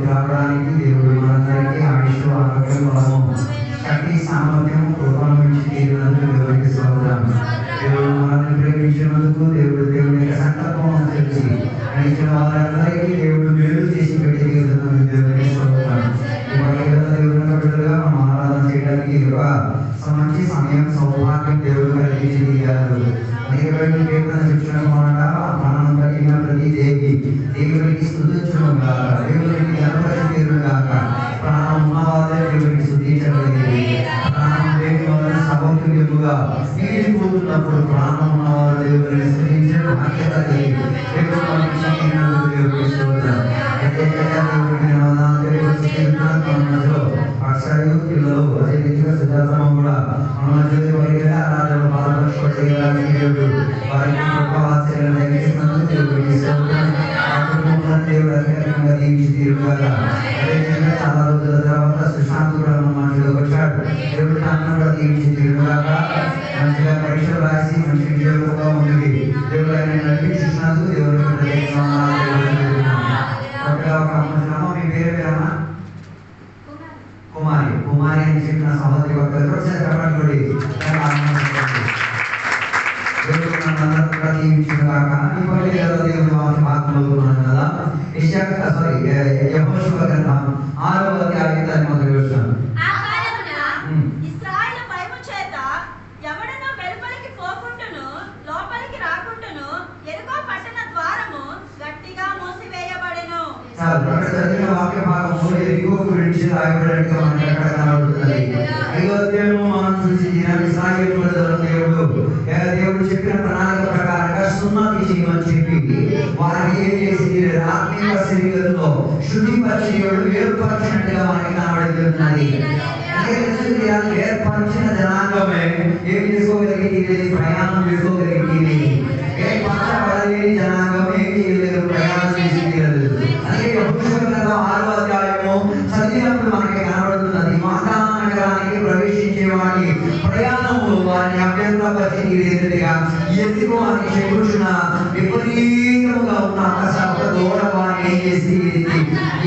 రావడానికి దేవుడు మనందరికీ ఆయుష్ ఆరోగ్యం బలము శక్తి సామర్థ్యం కృపను ఇచ్చి తీరినందుకు దేవుడికి స్తోత్రం. దేవుడు మనల్ని ప్రేమించినందుకు దేవుని యొక్క సంకల్పం తెలిసి ఇచ్చిన వారందరికీ దేవుడు మేలు చేసి పెట్టి తీరుతున్నందుకు దేవుడికి స్తోత్రం. దేవుని బిడ్డలుగా మనం ఆరాధన చేయడానికి మంచి సమయం సౌభాగ్యం దేవుడు కలిగించి తీయాలి. అనేకమైన కీర్తన శిక్షణ మనం కలిగిన ప్రతి దేవుడికి స్తుతించడం కాక, దేవుడికి గణపరిచయం కాక, ప్రాణం ఉన్నవాదే దేవుడికి స్తుతించగలిగేది. ప్రాణం లేని వారిని సభ్యులుగా మిగిలిపోతున్నప్పుడు ప్రాణం ఉన్నవారు దేవుడిని స్తుతించడం బాధ్యత దేవుడు మనకి చెప్పినందుకు దేవుడికి స్తోత్రం. అక్షరాలు పిల్లలు అదే రీతిగా సిద్ధార్థం కూడా మన మధ్య వారికి ఆరాధన పాల్గొన చేయడానికి దేవుడు వారికి గొప్ప ఆశ్చర్యాలు తగ్గిస్తున్నందుకు దేవుడికి స్తోత్రం. దేవుడు అత్యంతంగా దీవించి తీరుగాక. అదేవిధంగా చాలా రోజుల తర్వాత సుశాంత్ కూడా మన మధ్యలో వచ్చాడు. దేవుడు తనను కూడా దీవించి తీరుగాక. మంచిగా పరీక్షలు రాసి మంచి విజయంగా ఉంది. దేవుడు ఆయన నడిపించినందుకు దేవుడికి మీ పేరు పేరమ్మా కుమారి. కుమారి అని చెప్పిన సహోదరి ఒకరు ఒకసారి చెప్పండి. దేవుని ఆత్మలోకున్నాను కదా. యెహోషువ గ్రంథం 6వ అధ్యాయాన్ని మొదలు చూస్తాను. చదివిన వాక్య భాగంలో ఎరికో గురించి రాయబడినట్టుగా మనకి ఎక్కడ కనబడుతుంది. 5వ అధ్యాయంలో మనం చూసి ఇశ్రాయేలు ప్రజలను దేవుడు చెప్పిన ప్రణాళిక ప్రకారంగా సున్నతి చేయమని చెప్పి వారికి ఏం చేసి ఆత్మీయ శరీరంలో శుద్ధిపరిచి ఏర్పరిచినట్టుగా మనకి కనబడుతున్నది. ఏర్పరిచిన జనాంగమే ఏం చేసుకోగలిగింది? ప్రయాణం చేసుకోగలిగింది. ఏర్పరచబడలేని జనాంగం ఏం చేయలేదు, ప్రయాణం చేసి తీరలేదు. అలాగే యెహోషువ గ్రంథం 6వ అధ్యాయము చదివినప్పుడు మనకి కనబడుతున్నది. వాగ్దాన నగరానికి ప్రవేశించే వారి ప్రయాణంలో వారిని అభ్యంతరపరిచి తీరేదిగా ఎదిగో అని చెప్పుచున్న విపరీతముగా ఉన్న ఆకాశ దూడ వారిని ఏం చేసి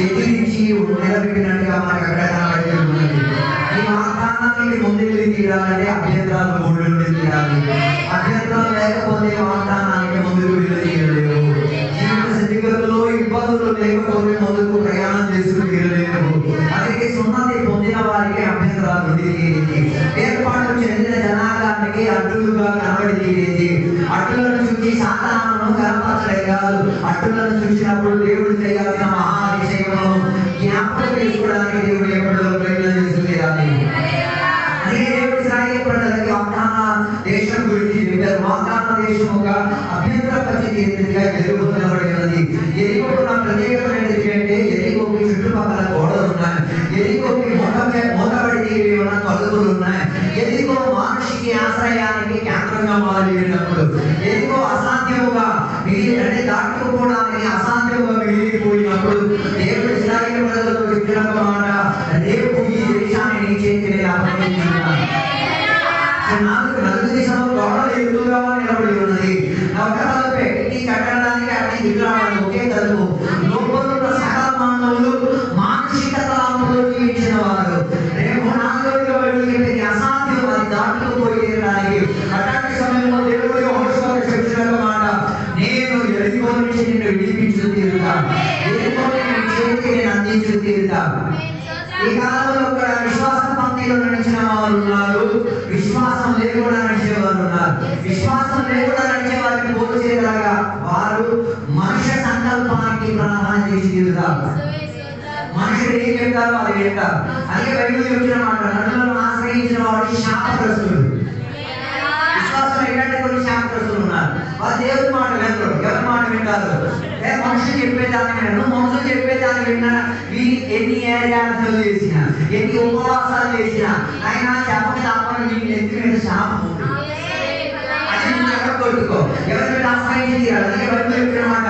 ఎదిరించి నిలబెట్టినట్టుగా మనకి అక్కడ కనబడుతున్నది. ఈ వాగ్దానానికి ముందుకు తీరాలంటే అభ్యంతరాలు మూడు తీరాలి. అభ్యంతరాలు లేకపోతే వాగ్దానానికి ముందుకు తీరలేవు. జీవిత స్థితిగతుల్లో ఇబ్బందులు లేకపోతే ముందుకు ప్రయాణం చేసుకుని తీరలేవు. అలాగే సున్నతి పొందిన వారికి అభ్యంతరాలు తీరేది. ఏర్పాటు చెందిన జనాంగానికి అడ్డులుగా కనబడి తీరేది. అడ్డులను చూసి సాతానును కనపరచలే కాదు, అడ్డులను చూసినప్పుడు దేవుడు చేయాల్సిన మహావిషయము జ్ఞాపకం చేసుకోవడానికి దేవుడు ఎప్పుడో ప్రయత్నం చేస్తూ తీరాలి. ఇశ్రాయేలు ప్రజలకి వాగ్దాన దేశం గురించి చెప్పారు. వాగ్దాన దేశముగా అభ్యంతర పరిస్థితిగా ఎదుర్కొనబడినది. ఎరికోకున్న ప్రత్యేకత ఏంటంటే ఎరికోకి చుట్టుపక్కల గోడలు ఉన్నాయి. ఎరికోకి మూతబడి ఉన్న తలుపులు ఉన్నాయి. ఎరికో మానుషికి ఆశ్రయానికి కేంద్రంగా మారినప్పుడు ఎరికో అసాధ్యముగా అంటే దాటుకోవడానికి అసాధ్యముగా మిగిలిపోయినప్పుడు దేవుడు ఇశ్రాయేలు ప్రజలతో చెప్పిన మాట, రేపు ఈ దేశాన్ని నీ చేతికి అప్పగించుకున్నాను. నలుగు దిశలో గోడలు ఎదురుగా నిలబడి ఉన్నది. ఒక తలుపే ఈ కట్టడానికి అన్ని దిగురావడం ఒకే తలుపు. లోపల సకల మానవులు మానసిక తలంపులో జీవించిన వారు రేపు నాలుగుగా వెళ్ళి అసాధ్యం అది దాటుకుపోయేదానికి. అట్లాంటి సమయంలో దేవుడు యెహోషువకు చెప్పిన మాట, నేను ఎరికో నుంచి నిన్ను విడిపించు తీరుతా, ఎరికో నీ చేతికి నేను అందించు తీరుతా. ఈ కాలంలో ఒక విశ్వాస పంక్తిలో నడిచిన వారు ఉన్నారు, విశ్వాసం లేకుండా నడిచేవారు ఉన్నారు. విశ్వాసం లేకుండా నడిచే వారిని పోలు చేయగలగా వారు మనుష్య సంకల్పానికి ప్రాధాన్యత ఇచ్చి తీరుతారు. మనుషులు ఏం చెప్తారో అది వింటారు. అలాగే బైబిల్ చెప్పిన మాట, నన్ను ఆశ్రయించిన వాడు శాపగ్రస్తుడు. విశ్వాసం ఏంటంటే కొన్ని శాపగ్రస్తులు ఉన్నారు. వాళ్ళు దేవుడి మాట వినరు. ఎవరి మాట వింటారు? మనుషులు చెప్పేదాన్ని వినరు. మనుషులు చెప్పేదాన్ని విన్నా వీరికి ఎన్ని ఏర్యాలు చేసిన, ఎన్ని ఉపవాసాలు చేసిన ఆయన చెప్పక తప్పని వీళ్ళు ఎత్తి మీద శాపం ఉంది. అది నువ్వు ఎక్కడ కొట్టుకో, ఎవరి మీద ఆశ్రయించి అలాగే బైబిల్ చెప్పిన మాట,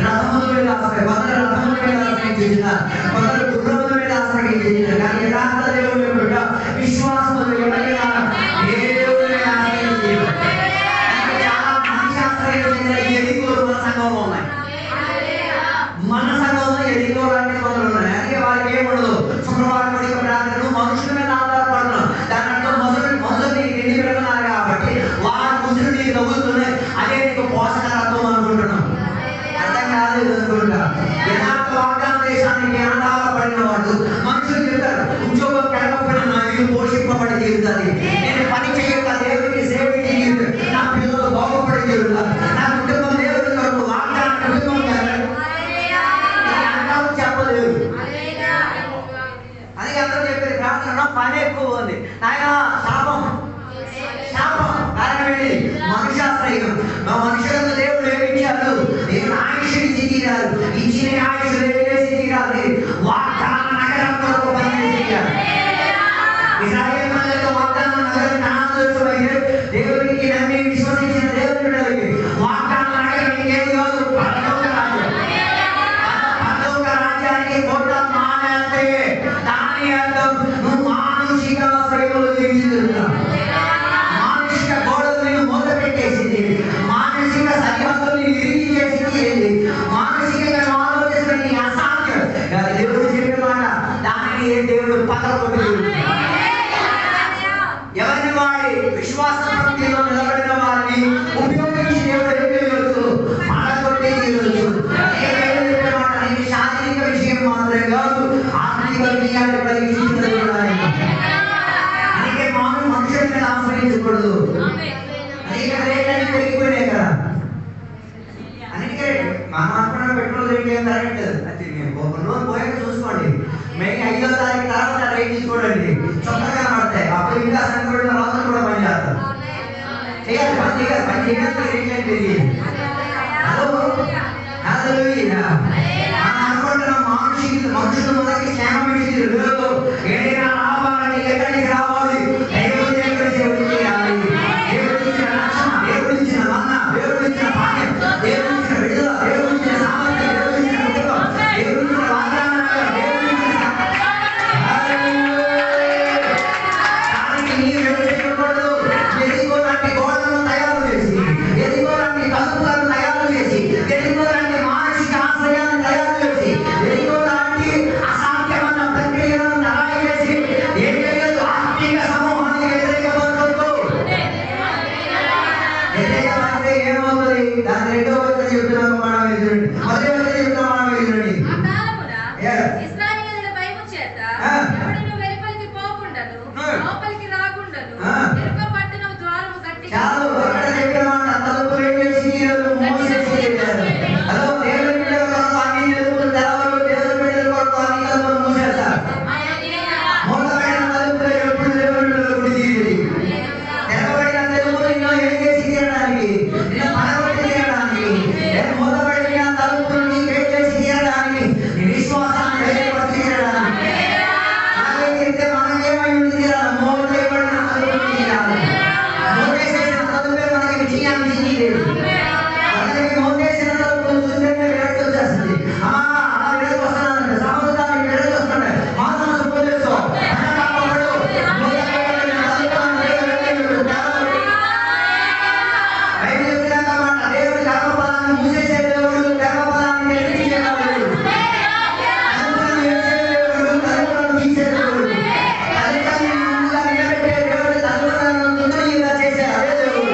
రథముల మీద ఆశ్రయం, కొందరు రథముల మీద ఆశ్రయించేసినారు, కొందరు గుర్రముల మీద ఆశ్రయించేసినారు. కానీ యథార్థ దేవుడు బిడ్డ విశ్వాసములు ఎవరైనా దేవుడిని ఆశ్రయించారు. చాలా మంచి ఆశ్రయించిన ఎరికో సంఘం అదే నీకు పోషకతత్వం అనుకుంటున్నాం. అర్థం కాలేదు అనుకుంటా. యథార్థ వాగ్దాన దేశానికి ఆధారపడిన వాడు మనుషులు చెప్తారు, ఉద్యోగం కలగకపోయినా నా ఇల్లు పోషింపబడి తీరుతుంది, నేను పని చేయక దేవుడికి సేవ చేయాలి, నా పిల్లలు బాగుపడి తీరుతారు, నా కుటుంబం దేవుడి కొరకు వాగ్దాన కుటుంబం చెప్పలేదు. అది అందరూ చెప్పేది ప్రార్థన పని ఎక్కువ ఉంది నాయన. శాపం కారణం ఏంటి? మనుషాశ్రయం. మనుషులకు దేవుడు ఏమిచ్చారు? దేవుడు ఆయుష్ ఇచ్చి తీరారు. ఇచ్చిన ఆయుష్ వేసి తీరాలి. వాగ్దాన నగరం కొరకు పనిచేసి తీరాలి. ఇశ్రాయేలు ప్రజలకు వాగ్దాన నగరం నాశనమైతే దేవుడికి నమ్మి విశ్వసించిన దేవుడికి వాగ్దాన నగరం ఇంకేది కాదు, పరలోక రాజ్యం. పరలోక రాజ్యానికి కోట మానేస్తే దాని అర్థం నువ్వు మానసిక శ్రమలు జీవిస్తున్నావు. మానసిక గోడలు నేను మూత పెట్టేసింది, మానసిక సరిహద్దులు విరిగి చేసింది, మానసికంగా ఆలోచన నీ అసాధ్యం. దేవుడు చెప్పిన మాట దానిని దేవుడు పగలగొట్టి ఎవరిని వాడి విశ్వాస భక్తిలో నిలబడిన వారిని ఉపయోగించి దేవుడు ఏం చేయవచ్చు? పగలగొట్టి తీయవచ్చు. నీకు శారీరక విషయం మాత్రమే కాదు, ఆత్మిక విషయాలు కలిగించింది కూడా. అందుకే మామూలు మనుషుల్ని ఆశ్రయించకూడదు. అనేక రేట్లన్నీ పెరిగిపోయినాయి కదా. అందుకే మనం అనుకున్న పెట్రోల్ రేట్ ఏం పెరగట్లేదు. ఒక రోజు పోయాక చూసుకోండి, మే 5వ తారీఖు తర్వాత రేట్ చూడండి, చొక్కగా పడతాయి. అప్పుడు ఇంకా సంకటంలో రోజులు కూడా పని చేస్తారు. పని చేయడానికి రేట్లు పెరిగి అనుకుంటున్నాం. మనుషులు మనకి క్షేమ విషయం లేదు. ఏదైనా రావాలని ఎక్కడికి రావాలి? దేవుడి దగ్గరికి వచ్చేయాలి. దేవుడిచ్చిన రక్షణ, దేవుడిచ్చిన మన్న, దేవుడిచ్చిన భాగ్యం, దేవుడిచ్చిన విడుదల, దేవుడిచ్చిన సామర్థ్యం, దేవుడిచ్చిన కుటుంబం, దేవుడిచ్చిన వాగ్దానం, దేవుడిచ్చిన దానికి నీవు చేయకూడదు. ఎదిగోలాంటి గోడలను తయారు చేసి, ఎదిగోలాంటి తలుపులను తయారు చేసి, ఎదిగోలాంటి మానసిక ఆశ్రయాన్ని తయారు చేసి, ఎదిగోలాంటి అసాధ్యమైన ప్రక్రియలను తయారు చేసి ఏం చేయదు? ఆత్మీయ సమూహాన్ని వ్యతిరేకపరచొద్దు. వ్యతిరేకపరిస్తే ఏమవుతుంది? దాని రెండో వచనం చెప్తున్నాం మనం ఎదురండి, మొదటి వచనం చెప్తున్నాం మనం ఎదురండి. ఇశ్రాయేలుల భయము చేత ఎవడును వెలుపలికి పోకుండాను లోపలికి రాకుండాను ఎరుక పట్టణం ద్వారము గట్టిగా చాలు. అక్కడ చెప్పిన మాట తలుపులు వేసి మోసేసి చెప్పారు. అదో దేవుని బిడ్డల కొరకు అన్ని తలుపులు తెరవరు, దేవుని బిడ్డల కొరకు అన్ని తలుపులు మూసేస్తారు. మూలబడిన తలుపులు ఎప్పుడు దేవుని బిడ్డల గుడి తీయదు. తెరవబడిన తలుపులు నిన్ను ఏం చేసి తీయడానికి? నిన్ను పడగొట్టి తీయడానికి. మూలబడిన తలుపులు నీకు ఏం చేసి తీయడానికి? నీ విశ్వాసాన్ని బయటపడి తీయడానికి. అలాగే చెప్తే మనం ఏమై ఉంది తీరాలి? మూలబడిన తలుపులు తీయాలి. మూసేసిన తలుపే మనకి విజయాన్ని ఇచ్చేది. అలాగే మూసేసిన తలుపులు చూస్తే విరక్తి వచ్చేస్తుంది. అమ్మా అలా విరక్తి వస్తున్నానంటే సముద్రానికి విరక్తి వస్తున్నాయి. మానవ ఉపదేశం దేవుడి కర్మపదాన్ని మూసేసే దేవుడు, కర్మపదాన్ని నిర్మించే దేవుడు, తలుపులను వేసే దేవుడు, తలుపులను తీసే దేవుడు, తలుపులను ముందుగా నిలబెట్టే దేవుడు, తలుపులను ముందుగా చేసే అదే దేవుడు.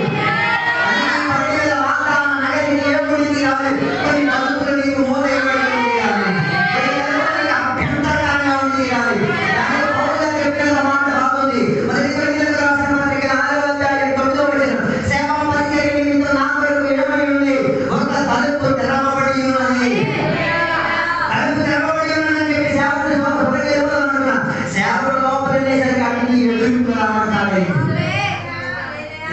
అన్ని పడిన వాగ్దాన నగరికి ఏముడి తీరాలి? కొన్ని తలుపులు నీకు మూసేయబడి తీయాలి, కొన్ని తలుపులు అభ్యంతరంగా తీయాలి. దానికి పౌరులు చెప్పిన మాట బాగుంది. మొదటి కొరింథీయులకు రాసిన పత్రిక 4వ అధ్యాయం 9వ వచనం, సేవా పరిచర్య నిమిత్తం నా కొరకు ఏమై ఉంది? ఒక తలుపు తెరవబడి ఉన్నది. తలుపు తెరవబడి ఉన్నదని చెప్పి సేవకుడు హృదయంలో సేవకుడు లోపలిసరికి అన్ని ఎదుర్కొ రావడానికి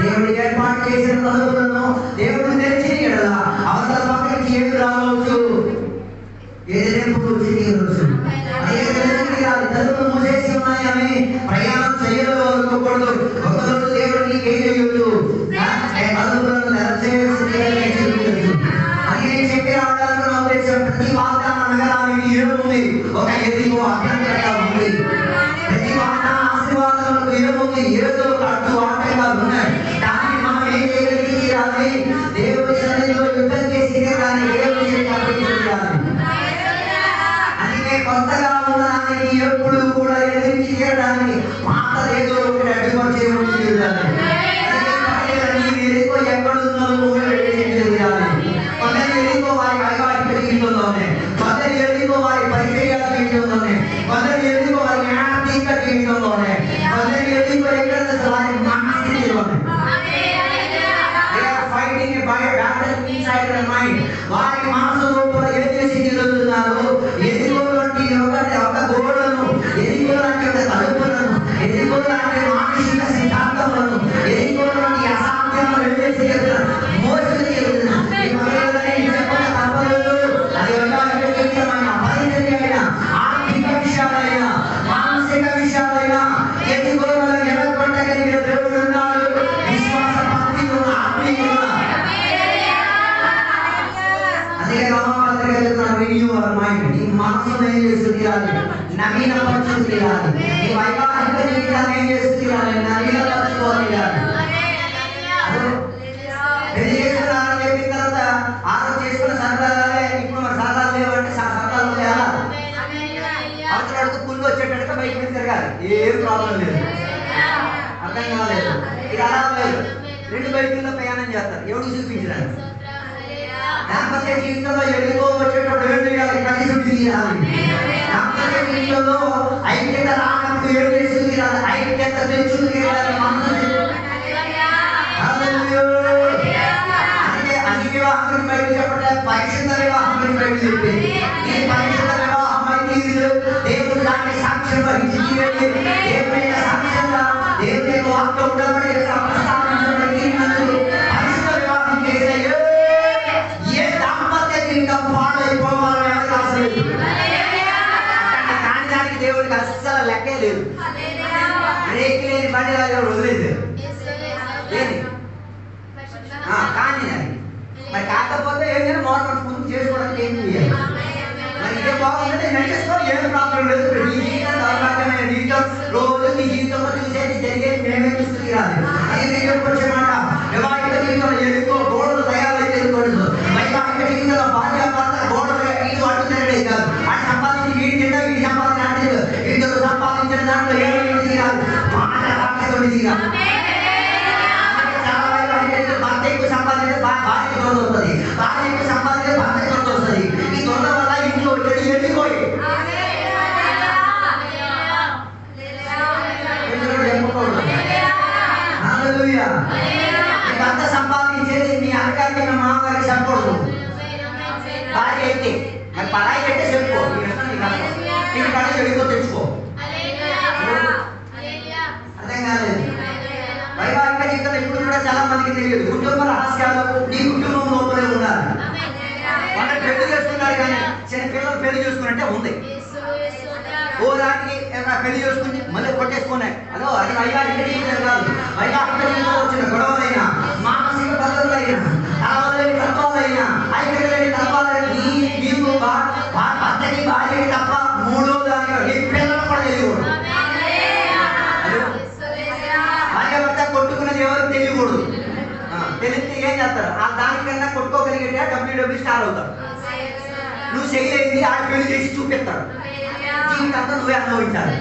దేవుడు ఏర్పాటు చేసిన తలుపులను దేవుడు తెరిచి కదా అవతల పక్కకి ఏమి రావచ్చు? ఎదిరింపు వచ్చి తీరవచ్చు. తలుపులు మూసేసి ఉన్నాయని ప్రయాణం చేయకూడదు. ఒకరోజు దేవుడు నీకేం చేయొచ్చు? తలుపులను తెరచేయచ్చు. అది చెప్పి రావడానికి ఉద్దేశం ప్రతి వాగ్దాన నగరానికి ఏముంది? ఒక ఎదిగో అభ్యంతరంగా ఉంది. ప్రతి వాగ్దాన ఆశీర్వాదాలకు ఏముంది? ఏదో ఒక అడ్డు ఆటంకాలు ఉన్నాయి. దాన్ని మనం ఏం చేయగలిగి తీరాలి? దేవుడి సన్నిధిలో యుద్ధం చేసి తీరాలి. దేవుడి చేయాలి. అందుకే కొత్త వారి మనసు లోపల ఏం చేసి తిరుగుతున్నారు? ఎదిగో లాంటి ఒక గోడలను, ఎదిగో లాంటి ఒక తలుపులను, ఎదిగో లాంటి మానసిక సిద్ధాంతములను, ఎదిగో లాంటి అసాధ్యములు ఏం చేసి మోసుకుని వెళ్తున్నారు. అది వ్యక్తిగతమైన పరిచర్య, ఆర్థిక విషయాలైనా, మానసిక విషయాలైనా ఎదిగోలను ఎడగొట్టగలిగిన దేవుడు ఉన్నాడు. విశ్వాస భక్తిలో ఆత్మీయుల అదే రామపత్రిక చెప్తున్నాడు, రిన్యూ యువర్ మైండ్. నీ మనసును ఏం చేస్తూ తీరాలి? నవీనపరచు తీరాలి. నీ వైవాహిక జీవితాన్ని ఏం చేస్తూ తీరాలి? నవీనపరచుకోవాలి. పెళ్లి చేసుకున్నారని చెప్పిన తర్వాత ఆరోగ్యం చేసుకున్న సరదాలే ఇప్పుడు మరి సరదాలు లేవంటే సరదాలు ఉంటాయా? అవతలడుకు పుల్లు వచ్చేటట్టుగా బయట మీద తిరగాలి. ఏం ప్రాబ్లం లేదు, అర్థం కాలేదు. ఇది అలా లేదు. 2 బైకుల్లో ప్రయాణం చేస్తారు, ఎవడు చూపించడానికి. దాంపత్య జీవితంలో ఎదుగో వచ్చేటప్పుడు ఏం చేయాలి? కలిసి తీరాలి. దాంపత్య జీవితంలో ఐక్యత రానప్పుడు ఏం చేస్తూ తీరాలి? ఐక్యత తెచ్చుకు తీరాలి. అంటే అన్ని వివాహం గురించి బయట చెప్పట్లేదు, పరిశుద్ధ వివాహం గురించి బయట చెప్పింది. ఈ పరిశుద్ధ వివాహం అయితే దేవుడు దాన్ని సాక్ష్యం వహించి తీరండి. దేవుని సాక్ష్యంగా దేవుని వాక్యం ఉండబడి పరిశుద్ధ వివాహం చేసే ఏ దాంపత్య జీవితం పాడైపోవాలని అవకాశం లేదు. కాని దానికి దేవుడికి అస్సలు లెక్కే లేదు. బ్రేక్ లేని బండి దేవుడు వదిలేదు. కానీ మరి కాకపోతే ఏంటంటే మోటార్ ముందు చేసుకోవడానికి ఏం చేయాలి? మరి ఇదే బాగుందంటే నడిచేసుకో, ఏం ప్రాబ్లం లేదు. నీ జీవితం దౌర్భాగ్యమైన జీవితం, రోజు నీ జీవితంలో చూసేది జరిగేది మేమే చూస్తూ తీరాలి. అది దగ్గరకు వచ్చే మాట. వివాహిక జీవితంలో ఎదుకో గోడలు తయారైతే ఎదుకోవద్దు. వైవాహిక జీవితంలో భార్య భర్త గోడలు ఇటు అటు తిరగలేదు కాదు. అది సంపాదించి వీడి తింటా, వీడి సంపాదించిన అంటే వీడితో సంపాదించిన దాంట్లో ఏమి తీరాలి? మాట రాక్షసుడి తీరాలి. భార్యకు సంపాదించే భార్యకు దొరద వస్తుంది, భార్యకు సంపాదించే భర్తకు దొరద వస్తుంది. ఈ దొరద వల్ల ఇంట్లో వచ్చేది ఎన్నుకోయి భర్త సంపాదించేది మీ అక్కడికి మీ మామగారికి చెప్పకూడదు. భార్య అయితే మరి పరాయి అయితే చెప్పుకో, నీకు పని చెడిపో తెచ్చుకో. అర్థం కాలేదు. వైవాహిక జీవితంలో ఇప్పుడు కూడా చాలా మందికి తెలియదు. కుటుంబ రహస్యాలు నీ కుటుంబం లోపలే ఉండాలి. వాళ్ళు పెళ్లి చేసుకున్నారు కానీ చిన్న పిల్లలు పెళ్లి చేసుకున్నట్టే ఉంది. ఓ దానికి పెళ్లి చేసుకుని మళ్ళీ కొట్టేసుకున్నాయి. అదో అది వైవాహిక జీవితం కాదు. వైవాహిక జీవితంలో వచ్చిన గొడవలైనా, మానసిక పద్ధతులైనా, తలవలేని తత్వాలైనా, ఐక్యత లేని తత్వాలైనా నీకు భర్తకి భార్యకి తప్ప మూడో దానిలో నీ పిల్లలు కూడా తెలియకూడదు. భార్యాభర్త కొట్టుకున్నది ఎవరు తెలియకూడదు. తెలిస్తే ఏం చేస్తారు? ఆ దానికన్నా కొట్టుకోగలిగితే డబ్ల్యూడబ్ల్యూ స్టార్ అవుతారు. నువ్వు చేయలేనిది ఆడ పెళ్లి చేసి చూపిస్తాడు. జీవితంతో నువ్వే అనుభవించాలి.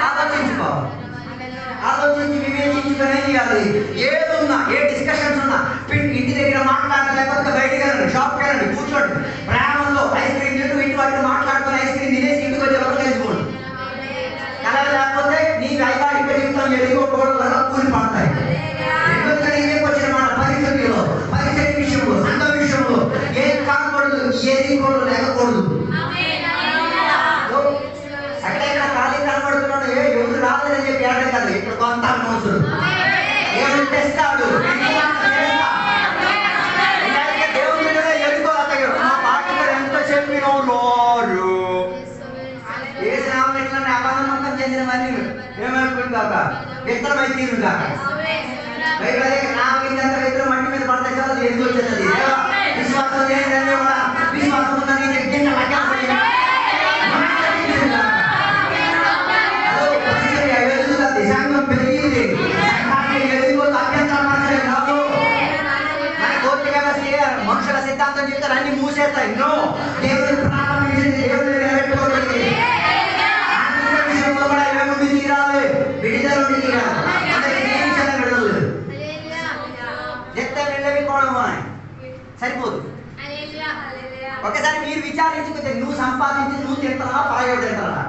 ఆలోచించుకో, ఆలోచించి వివేచించుకొని ఏం చేయాలి? ఏదున్నా, ఏ డిస్కషన్స్ ఉన్నా ఇంటి దగ్గర మాట్లాడలేకపోతే బయటకు వెళ్ళండి, షాప్కి వెళ్ళండి, కూర్చోండి. ప్రయాణంలో ఐస్ క్రీమ్ తింటూ ఇంటి వాటిని మాట్లాడుకొని ఐస్ క్రీమ్ తినేసి ఇంటికి వచ్చే వరకు తెలుసుకోండి. అలా లేకపోతే నీ వైవాహిక జీవితం ఎదుగుకోవడం కూలి పడతాయి. వచ్చిన మాట పరిస్థితిలో, పరిస్థితి విషయంలో, సంఘ విషయంలో ఏం కాకూడదు, ఎదిగకూడదు, లేకకూడదు. ఎక్కడెక్కడ ఖాళీ కనబడుతున్నాడు, ఎవరు రాలేదని చెప్పి ఏడాది కాదు, ఇక్కడ కొంత మోసుడు దేవుడు తెస్తాడు. దేవుడి ఎదుకోగలరు. మా పాటలు ఎంతో చెప్పిన లోరు ఏసునామం ఇట్లా అపనమ్మకం చెందిన మరి ఏమనుకుంది కాక విత్తనమై తీరు కాక నామకింత విత్తనం మట్టి మీద పడితే చాలా ఎదుగు వచ్చేస్తుంది. విశ్వాసం లేదంటే కూడా విశ్వాసం ఉందని సంఘం పెరిగింది. మన కోర్టు వ్యవస్థ మనుషుల సిద్ధాంతం చెప్తారు, అన్ని మూసేస్తాయి. నో, దేవుడు ప్రారంభించింది, దేవుడు నిలబెట్టుకోగలిగింది. విషయంలో కూడా ఏముంది తీరాలి, విడుదల ఉండి తీరాలి. అందరికీ విడుదల లేదు. చెప్తే వెళ్ళవికోవడం సరిపోదు. ఒకసారి మీరు విచారించుకుంటే నువ్వు సంపాదించి నువ్వు తింటావా, పరాయి తింటావా?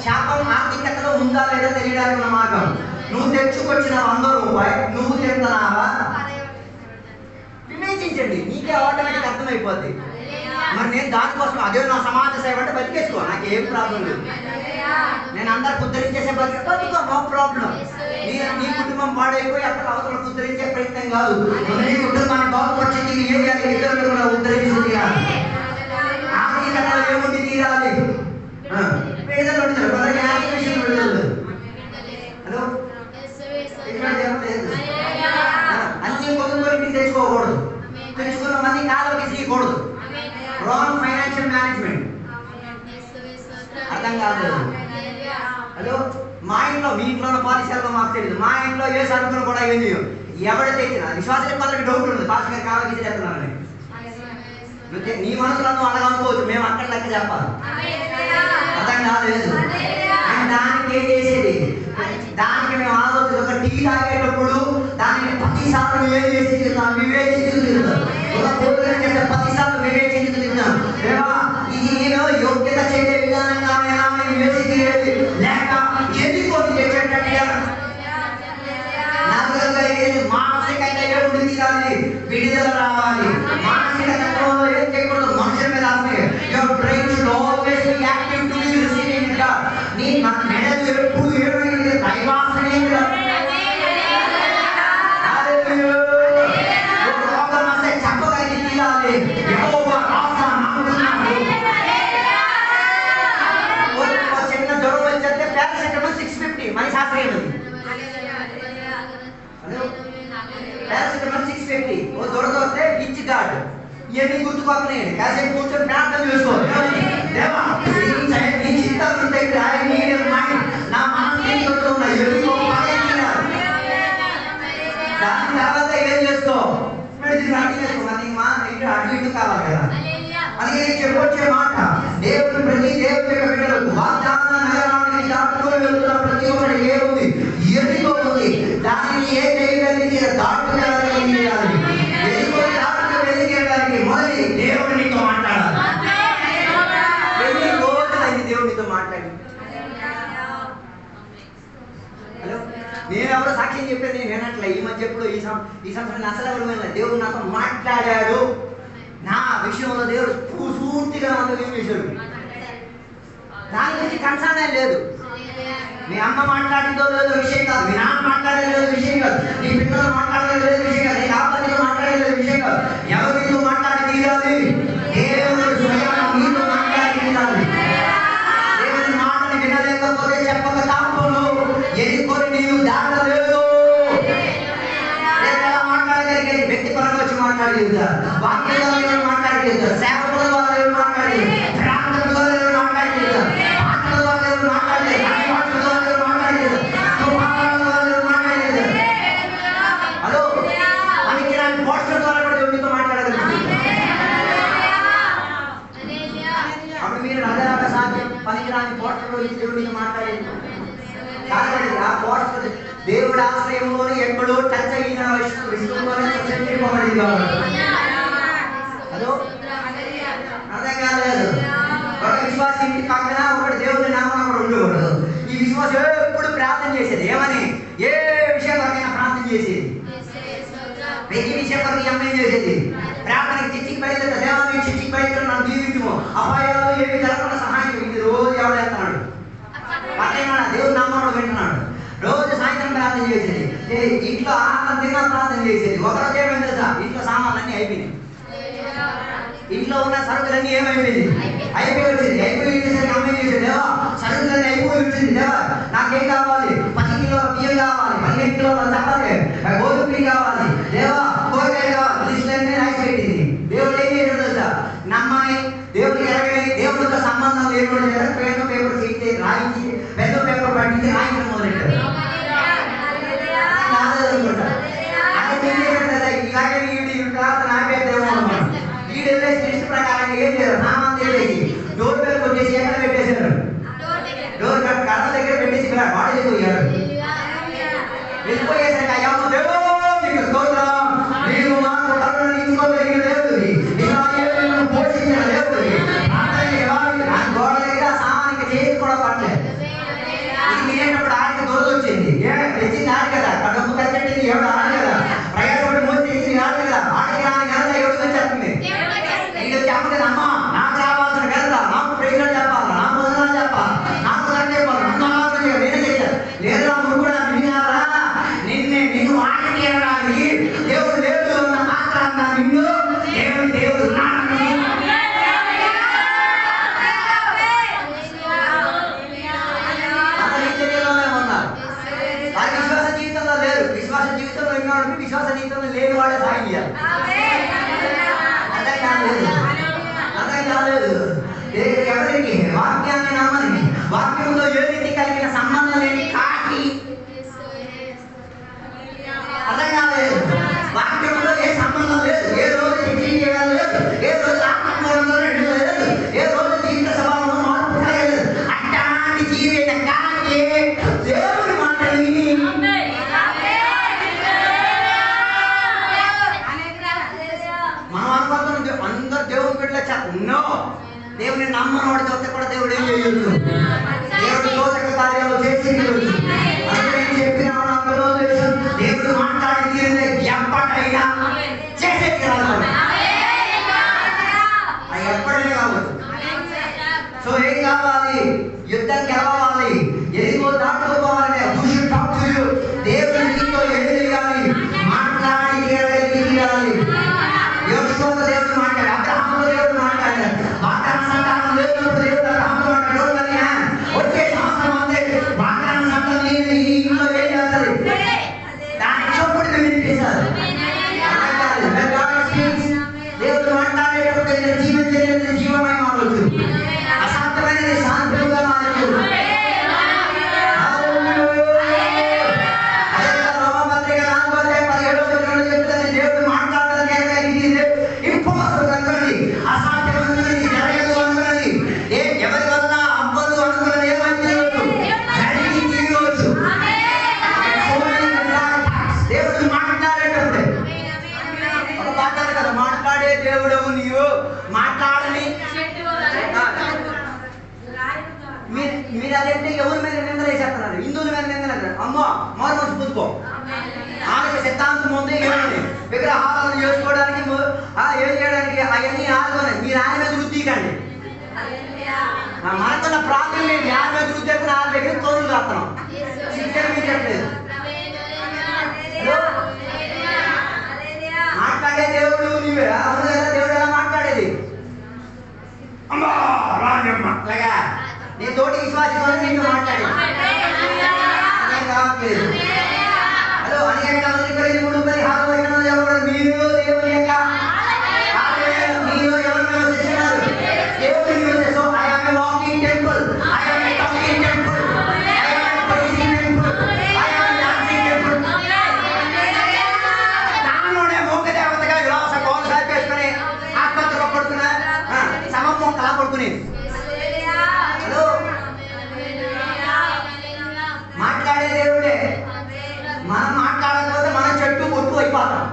శాపం ఆర్థికతలో ఉందా లేదా తెలియడానికి ఉన్న మార్గం. నువ్వు తెచ్చుకొచ్చిన 100 రూపాయలు నువ్వు తింటున్నావా? వివేచించు. ఆలోచించండి, నీకే ఆటోమేటిక్ అర్థమైపోద్ది. మరి నేను దానికోసం అదే నా సమాజ సేవ అంటే బతికేసుకో, నాకేం ప్రాబ్లం లేదు. నేను అందరికి ఉద్ధరించేసే బతుకో, నో ప్రాబ్లం. నీ కుటుంబం పాడైపోయి అక్కడ అవతలకు ఉద్ధరించే ప్రయత్నం కాదు. నీ కుటుంబాన్ని బాగుపరిచి ఏం చేయాలి? ఇతరులు కూడా ఉద్ధరించి తీరాలి. ఆర్థికంగా ఏముండి తీరాలి? పేదలు ఉంటారు, కొందరికి యాక్టివేషన్ వెళ్ళదు. హలో, అన్ని కొనుగోలు తెచ్చుకోకూడదు, తెచ్చుకున్న మంది కాలువకి తీయకూడదు. రాంగ్ ఫైనాన్షియల్ మేనేజ్మెంట్ అర్థం కాదు. హలో, మా ఇంట్లో మీ ఇంట్లో ఉన్న పాలసీలో మాకు తెలియదు. మా ఇంట్లో ఏ సరుకులు కూడా ఏం చేయవు. ఎవరు తెచ్చినా విశ్వాసాలకు కొందరికి డౌట్ ఉంది, పాస్ గారు కాలువకి చేస్తున్నారని. నీ మనసులో నువ్వు అలాగ అనుకోవచ్చు, మేము అక్కడ లెక్క చెప్పాలి. అర్థం కాలేదు. దానికి ఏం చేసేది? దానికి మేము ఆలోచన ఒక టీ తాగేటప్పుడు దానికి 10 సార్లు ఏం చేసి తిరుగుతాం, వివేచించి తిరుగుతాం. ఒక భోజనం చేసే 10 సార్లు వివేచించి తిరుగుతాం. ఇది నేను యోగ్యత చేసే విధానంగా వివేచించేది లేక ఎందుకు చేసేటట్టుగా మానసికంగా ఏముండి తీరాలి, విడుదల రావాలి. మానసిక తత్వంలో ఏం చేయకూడదు, మనుషుల మీద ఆసక్తి. Your brain should always be active to be receiving God. నీ మెదడు ఎప్పుడు ఏమైంది? దైవాసనే చెప్పగలిగి తీరాలి. చిన్న జ్వరం వచ్చేస్తే పారాసిటమాల్ 650 మన శాస్త్రీయం అది. పారాసిటమాల్ 650. ఓ జ్వరం వస్తే ఇచ్చి గాడ్ ఇవన్నీ గుర్తుకొస్తున్నాయి. కాసేపు కూర్చొని ప్రార్థన చేసుకో. దేవా నీ చిత్తాలు ఉంటాయి, నా మనసు ఉన్నాయి. దాని తర్వాత ఏం చేసుకో? మెడిసిన్ రాటి చేసుకో. అటు ఇటు కావాలి కదా. అందుకే నేను చెప్పొచ్చే మాట, దేవుడు ప్రతి దేవుడి యొక్క బిడ్డలకు వాగ్దాన నగరానికి దాటుకొని వెళ్తున్న ప్రతి ఒక్కటి ఏముంది? ఎదుర్కోతుంది. దానిని ఏ చేయగలిగి దాటుకోగలిగి వెళ్ళగలిగి మొదటి దేవుడు నీతో మాట్లాడాలి. ఎన్ని రోజులు అయింది దేవుడితో మాట్లాడి? హలో, నేనెవరో సాక్ష్యం చెప్పేది నేను వినట్లే. ఈ మధ్య ఎప్పుడు ఈ సంవత్సరం అసలు ఎవరు వినలేదు. దేవుడు నాతో మాట్లాడాడు. నా విషయంలో దేవుడు పూర్తిగా నాతో ఏం చేశాడు? దాని గురించి కన్సర్న్ లేదు. మీ అమ్మ మాట్లాడిందో లేదో విషయం కాదు, మీ నాన్న మాట్లాడలేదు విషయం కాదు, నీ పిల్లలు మాట్లాడలేదు విషయం కాదు, నీ ఆపదలో మాట్లాడలేదు విషయం కాదు. ఎవరితో మాట్లాడి తీరాలి? దేవుడు స్వయంగా నీతో మాట్లాడి తీరాలి. దేవుని మాటని వినలేకపోతే చెప్పక తప్పను. ఎదుర్కొని నీవు దాటలేదు. మాట్లాడగలిగే వ్యక్తిపరంగా వచ్చి మాట్లాడగలుగుతారు, వాక్యం ద్వారా మాట్లాడగలుగుతారు, సేవకుల ద్వారా మాట్లాడగలుగుతారు, ప్రార్థన ద్వారా మాట్లాడగలుగుతారు, ఆత్మ ద్వారా మాట్లాడగలుగుతారు, మాట్లాడగలుగుతారు. హలో, పనికిరాని పోస్టర్ ద్వారా కూడా దేవుడితో మాట్లాడగలుగుతారు. అప్పుడు మీరు రకరకాల సాధ్యం పనికిరాని పోస్టర్ దేవుడితో మాట్లాడలేదు కాబట్టి ఆ పోస్టర్ దేవుడి ఆశ్రయంలోనే ఎక్కడో టచ్ అయిన విశ్వంలోనే చర్చించబడింది కాబట్టి. హలో, అర్థం కాలేదు. ఒక విశ్వాసం ఇంటి పక్కన ఒకటి దేవుడి నామం అక్కడ ఉండకూడదు. ఈ విశ్వాసం ఎప్పుడు ప్రార్థన చేసేది ఏమని? ఏ విషయం వరకైనా ప్రార్థన చేసేది. ప్రతి విషయం వరకు ఈ అమ్మాయి చేసేది ప్రార్థనకి చిచ్చికి బయలుదేరు. దేవాన్ని చిచ్చికి బయలుదేరు, నన్ను దీవించుము, అపాయాలు ఏమి జరగకుండా సహాయం. ఇది రోజు ఎవడు వేస్తున్నాడు? పక్కన దేవుడి నామం వింటున్నాడు. రోజు సాయంత్రం ప్రార్థన చేసేది. ఇంట్లో ఆహారం తిన్నా ప్రార్థన చేసేది. ఒకరోజు ఏమైంది తెలుసా? ఇంట్లో సామాన్లన్నీ అయిపోయినాయి. ఇంట్లో ఉన్న సరుకులన్నీ ఏమైపోయింది? అయిపోయి వచ్చింది. అయిపోయి అమ్మాయి చేసేది, దేవా సరుకులన్నీ అయిపోయి వచ్చింది, దేవా నాకేం కావాలి? 10 కిలోల బియ్యం కావాలి, 15 కిలోల చపాతి, గోధుమ కావాలి, దేవా కూరగాయలు కావాలి. లిస్టులన్నీ రాసి పెట్టింది. దేవుడు ఏం చేశాడు తెలుసా? నమ్మని దేవుడికి ఎరగని దేవుడితో సంబంధం లేకుండా పేపర్ చేసి రాయించి పెద్ద పేపర్ పట్టించి రాయించడం మొదలెట్టారు. ఇలాగే వీడు లిస్ట్ ప్రకారం ఏం చేయాలి? సామాన్ తెలిసి డోర్ బెల్ కొట్టేసి ఎక్కడ పెట్టేశారు? డోర్ కళ్ళ దగ్గర పెట్టేసి వాడు వెళ్ళిపోయాడు. వెళ్ళిపోయేసరికి అయ్యా దేవుడికి స్తోత్రం, మీరు మాకు కరుణను ఇచ్చుకోగలిగిన దేవుడివి, పోషించిన దేవుడివి. గోడ దగ్గర సామానికి చేసి కూడా పట్టలేదు. ఇది వినేటప్పుడు ఆడికి దొరద వచ్చింది. తెచ్చింది ఆడు కదా, డబ్బు ఖర్చు పెట్టింది ఎవడు ఆడు కదా, ప్రయాసపడి మోసి తెచ్చింది ఆడు కదా. ఆడికి రాని ఘనత ఎవడు దేవుడు ఉన్నాడని విశ్వాస జీవితంలో లేరు. విశ్వాస జీవితంలో ఉన్నాడు, విశ్వాస జీవితంలో లేని వాడే సాయం చేయాలి. అర్థం కాలేదు. ఎవరికి వాక్యాన్ని నమ్మని, వాక్యంలో ఏ రీతి కలిగిన సంబంధం లేని కాకి. అర్థం కాలేదు. వాక్యంలో ఏ సంబంధం లేదు. ఏ రోజు టిఫిన్ చేయాలి లేదు, ఏ రోజు ఆత్మలో రెండు లేదు, ఏ రోజు జీవిత స్వభావంలో మార్పు కలగలేదు. అట్లాంటి జీవిత కాకి దేవుడి మాటలు విని మనం అనుకుంటున్నాం అందరు దేవుడి బిడ్డలు చెప్పు. దేవుని నమ్మని వాడికి వస్తే కూడా దేవుడు ఏం చేయొచ్చు. దేవుడు దోషక కార్యాలు చేసి చెప్పిన దేవుడు మాట్లాడి ఎప్పటికైనా చేసే అది ఎప్పటికీ కావచ్చు. సో ఏం కావాలి? యుద్ధం గెలవాలి, ఎదిగో దాటుకోవాలంటే దేవుడు నీతో ఏం చేయాలి? మాట్లాడి తీరాలి. యోసేపుతో దేవుడు మాట్లాడాడు, అబ్రహాముతో దేవుడు మాట్లాడాడు. వాగ్దాన సంతానం లేనప్పుడు దేవుడు అబ్రహాముతో మాట్లాడాడు. వచ్చే సంవత్సరం అంతే వాగ్దాన సంతానం లేని ఈ ఇంట్లో ఏం చేస్తారు? దాని చొప్పుడు వినిపిస్తారు. దేవుడు మాట్లాడేటప్పుడు జీవించేది జీవమై మారవచ్చు, అశాంతమైనది శాంతిగా మారవచ్చు. దేవుడవు నీవు మాట్లాడని మీరు అదేంటే ఎవరి మీద నిందలు వేసేస్తున్నారు? హిందువుల మీద నిందలు. అమ్మో మారు మనసు పుచ్చుకో. ఆమె సిద్ధాంతం ఉంది ఏమని విగ్రహాలను చేసుకోవడానికి ఏం చేయడానికి అవన్నీ ఆడుకోని మీరు ఆయన మీద వృత్తికండి. మనకున్న ప్రాబ్లం ఏంటి? ఆయన మీద వృత్తి ఎప్పుడు ఆయన దగ్గర తోడులు కాస్తున్నాం. మీకు చెప్పలేదు. మాట్లాడే దేవుడు నీవే. అవును కదా, దేవుడు ఎలా మాట్లాడేది? అమ్మా రాజమ్మ అలాగా నీ తోటి విశ్వాసంతో నీతో మాట్లాడేది. హలో అనేక మంది 3:16 ఎవరు మీరు దేవుని యొక్క మీరు ఎవరు నివసిస్తున్నారు? దేవుడు నివసిస్తూ I am a walking temple, I am a talking temple, I am a praising temple, I am a dancing temple. దానిలోనే మోగ దేవతగా విలాస కోలు సాపేసుకుని ఆత్మహత్యలో పడుకున్నా సమం కళ పడుకునేది. హలో మాట్లాడే దేవుడే. మనం మాట్లాడకపోతే మనం చెట్టు పొట్టు అయిపోతాం,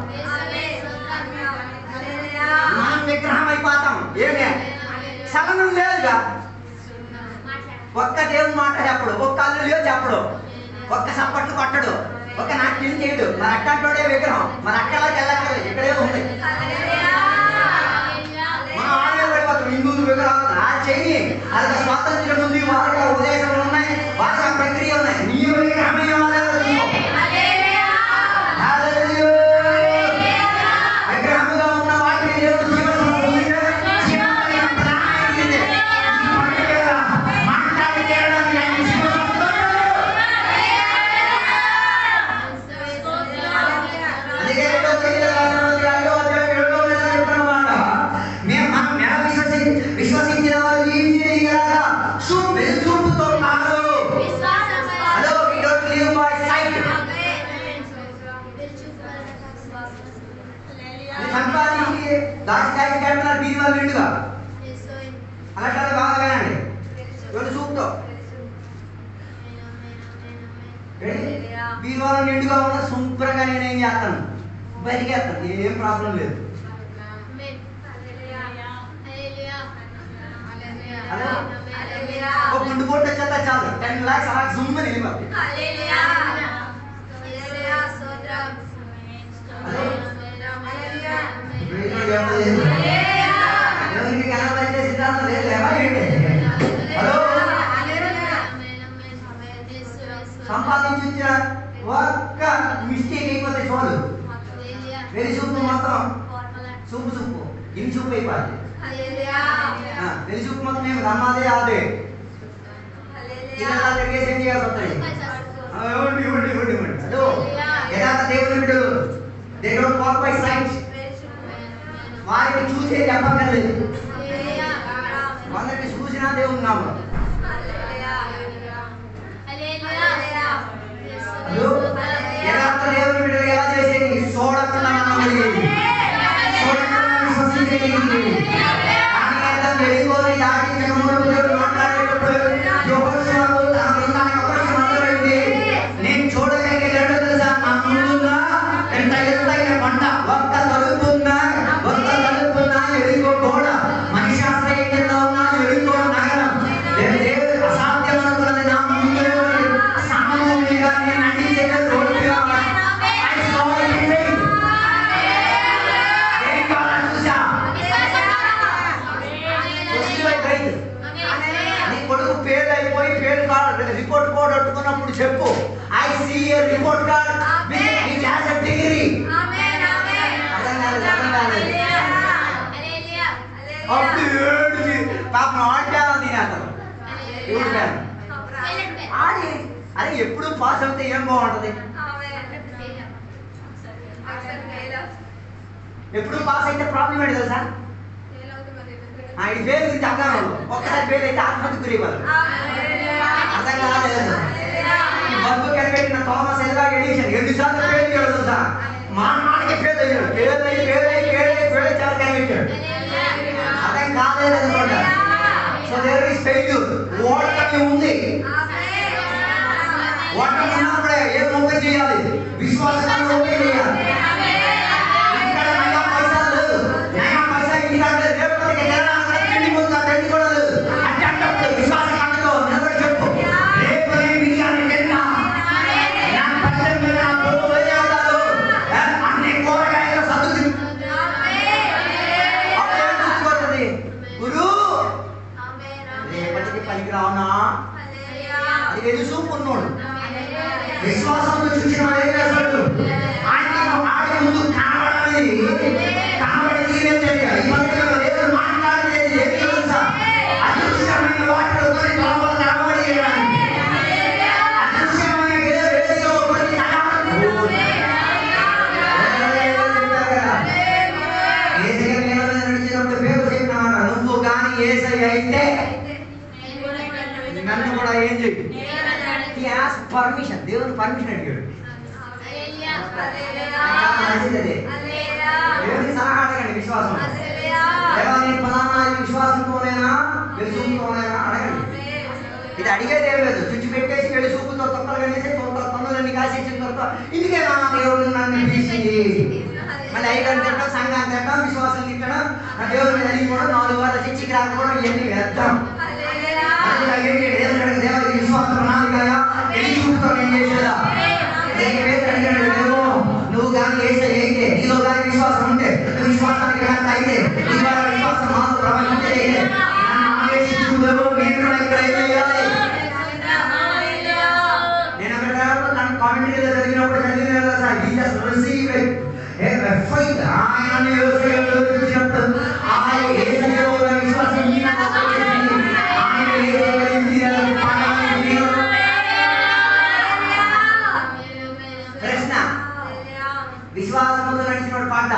మనం విగ్రహం అయిపోతాం. ఏమే చలనం లేదుగా. ఒక్క దేవుని మాట చెప్పడు, ఒక్క అల్లు లేదు చెప్పడు, ఒక్క సప్పట్లు కొట్టడు, ఒక నాట్యం చేయడు. మరి అట్టంటోడే విగ్రహం. మరి అక్కడికి వెళ్ళక్కర్లేదు, ఇక్కడే ఉంది. మనం ఆడే పడిపోతాం. హిందువులు విగ్రహాలు చేయి అది స్వాతంత్ర్యం ఉంది, వారికి ఉద్దేశాలు ఉన్నాయి, వారికి ప్రక్రియ ఉన్నాయి. నీ విగ్రహమే విగ్రహంగా ఉన్న వాటిని దేవుడు విశ్వసించిన వారు ఏం చేయగలరా? చూపుతో కాదు. Hello we don't live by sight. సంపాదించి దాచికాయ కట్టిన బీరువాలు నిండుగా అలాంటి బాగా వినండి. ఎవరు చూపుతో బీరువాలు నిండుగా ఉన్న శుభ్రంగా నేను ఏం చేస్తాను? బతికేస్తాను, ఏం ప్రాబ్లం లేదు. ఒక గుండు పోటీ వచ్చేస్తా చాలు, 10 lakhs అలా జూమ్ అని వెళ్ళిపోతుంది. సిద్ధాంతం లేదు. హలో సంపాదించిన ఒక్క మిస్టేక్ అయిపోతే చాలు, వెరీ సూపు మొత్తం సూపు ఇన్ని చూపు అయిపోద్ది. పెళ్లి చూపు మొత్తం మేము రమ్మాదే ఆదే ఇలా తిరిగేసి ఏం చేయాల్సి వస్తుంది. యథార్థ దేవుని బిడ్డలు they don't walk by sight. వారిని చూసే చెప్పక్కర్లేదు, అందరికి చూసినా దేవుని నామం. యథార్థ దేవుని బిడ్డలు ఎలా చేసేది? చూడకుండా నమ్మగలిగేది, చూడకుండా విశ్వసించేది. వెళ్ళిపోయి మాట్లాడేటప్పుడు నేను చూడగలిగే రెండు తెలుసా? నా ముందున్నా ఎంత ఎత్తైన పంట, ఒక్క తలుపున్నా ఎరుకో గోడ, మనిషి ఆశ్రయంగా ఉన్నా ఎరుకో నగరం. దేవుడు అసాధ్యం అనుకున్నది నా ముందు సామాన్యంగా నేను అందించే రోడ్డు కొడుకు పేరు అయిపోయి పేరు కార్డు రిపోర్ట్ కార్డు అట్టుకున్నప్పుడు చెప్పు, I see a report card with has a degree. అప్పుడు ఏడుచి పాపం ఆడ్డాను తినేస్తారు. ఆడి అరే ఎప్పుడు పాస్ అవుతే ఏం బాగుంటది? ఎప్పుడు పాస్ అయితే ప్రాబ్లం ఏంటి తెలుసా? ఇది ఫెయిల్ గురించి అర్థం, ఒక్కసారి ఫెయిల్ అయితే ఆత్మహత్య గురైపోతారు. అర్థం కాలేదు. ఈ బల్బు కనిపెట్టిన థామస్ ఎల్వా ఎడిసన్ ఎన్నిసార్లు ఫెయిల్ అయ్యాడు తెలుసా? మానవానికి ఫెయిల్ అయ్యాడు. ఫెయిల్ అయ్యి చాలా కనిపెట్టాడు. అర్థం కాలేదు అనుకోండి. So there is failure. ఓటమి ఉంది. ఓటమి ఉన్నప్పుడే ఏం ఓపెన్ చేయాలి? విశ్వాసాన్ని ఓపెన్ చేయాలి. ఇక్కడ నయా పైసా లేదు, నయా పైసా ఇంటికాడ లేదు, రేపటికి తెల్లని ముందు తెల్లి కూడా లేదు. అంటే విశ్వాసం కట్టుకో, నిలబడి చెప్పు, రేపు నేను బిర్యానీ తిన్నా, నా పచ్చడి మీద నా పొరుగు వేయాలి, అన్ని కూరగాయలు సర్దు అప్పుడేం చూసుకోతుంది? గురు రేపటికి పనికి రావునా? అది ఎదు చూపు ఉన్నాడు. విశ్వాసంతో చూసిన ఏం చేస్తాడు? ఆడి ముందు కనబడాలి, కనబడి ఏం చేయాలి? ఈ పద్ధతిలో ఏదో మాట్లాడేది ఏం తెలుసా? అదృశ్యమైన వాటిలో కొన్ని లోపల కనబడి అదృశ్యమైన వేదిలో కొన్ని నడిచినప్పుడు పేరు చెప్పినాడు, నువ్వు కానీ ఏసై అయితే నన్ను కూడా ఏం చెప్పి పర్మిషన్, దేవుని పర్మిషన్ అడిగాడు. దేవునికి సలహా అడగండి. విశ్వాసం నేను ఫలానా విశ్వాసంతోనేనా వెలుసూపుతోనేనా అడగండి. ఇది అడిగేది ఏం లేదు. చుచ్చు పెట్టేసి వెలుసూపుతో తొక్కలు కనేసి పన్నులన్నీ కాసేసిన తర్వాత ఇందుకేనా దేవుడు నన్ను పిలిచింది? మళ్ళీ 5 గంటలు తింటాం, సంఘాన్ని తింటాం, విశ్వాసం తింటాం, దేవుడి మీద అడిగిపోవడం, 4 వారాలు చర్చికి రాకపోవడం, ఇవన్నీ వేద్దాం. దేవుడికి విశ్వాసం ప్రణాళికగా చూపుతో నేను చేసేదా? నువ్వు కానీ వేసే అయితే నీలో కానీ విశ్వాసం ఉంటే, నువ్వు విశ్వాసానికి కనుక అయితే నీ ద్వారా విశ్వాసం మాకు ప్రవహించే నేను అక్కడ కామెంటరీ చదివినప్పుడు ప్రశ్న, విశ్వాసంతో నడిచిన పాట